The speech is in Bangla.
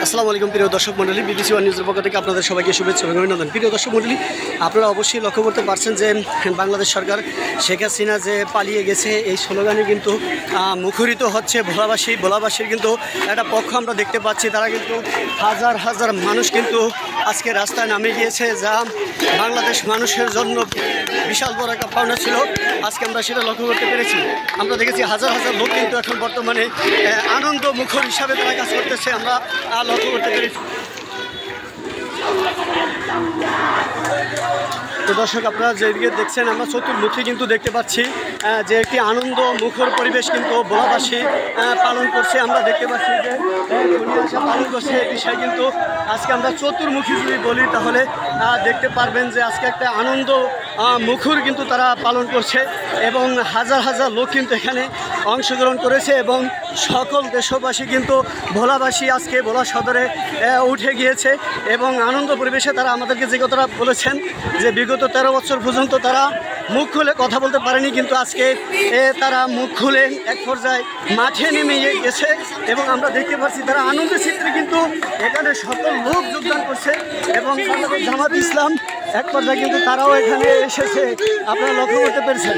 আসসালামু আলাইকুম প্রিয় দর্শক মণ্ডলী, বিবিসি ওয়ান নিউজের পক্ষ থেকে আপনাদের সবাইকে শুভেচ্ছা এবং অভিনন্দন। প্রিয় দর্শক মণ্ডলী, আপনারা অবশ্যই লক্ষ্য করতে পারছেন যে বাংলাদেশ সরকার শেখ হাসিনা যে পালিয়ে গেছে এই স্লোগানে কিন্তু মুখরিত হচ্ছে ভোলাবাসীর কিন্তু একটা পক্ষ আমরা দেখতে পাচ্ছি। তারা কিন্তু হাজার হাজার মানুষ কিন্তু আজকে রাস্তায় নামে গিয়েছে, যা বাংলাদেশ মানুষের জন্য বিশাল বড় একটা পাওনা ছিল। আজকে আমরা সেটা লক্ষ্য করতে পেরেছি। আমরা দেখেছি হাজার হাজার লোক কিন্তু এখন বর্তমানে আনন্দ মুখর হিসাবে তারা কাজ করতেছে, আমরা লক্ষ্য করতে পেরেছি। তো দর্শক, আপনারা যেদিকে দেখছেন আমরা চতুর্মুখী কিন্তু দেখতে পাচ্ছি যে একটি আনন্দ মুখর পরিবেশ কিন্তু ভোলাবাসী পালন করছে। আমরা দেখতে পাচ্ছি যে পালন করছে এই বিষয় কিন্তু আজকে আমরা চতুর্মুখী যদি বলি তাহলে দেখতে পারবেন যে আজকে একটা আনন্দ মুখর কিন্তু তারা পালন করছে এবং হাজার হাজার লোক কিন্তু এখানে অংশগ্রহণ করেছে এবং সকল দেশবাসী কিন্তু ভোলাবাসী আজকে ভোলা সদরে উঠে গিয়েছে এবং আনন্দ পরিবেশে তারা আমাদেরকে যে কথাটা বলেছেন যে বিগত 13 বছর পর্যন্ত তারা মুখ খুলে কথা বলতে পারেনি, কিন্তু আজকে তারা মুখ খুলে এক পর্যায়ে মাঠে নেমে গেছে এবং আমরা দেখতে পাচ্ছি তারা আনন্দের চিত্রে কিন্তু এখানে সকল লোক যোগদান করছে এবং বাংলাদেশ জামাত ইসলাম এক পর্যায়ে কিন্তু তারাও এখানে এসেছে, আপনারা লক্ষ্য করতে পেরেছেন।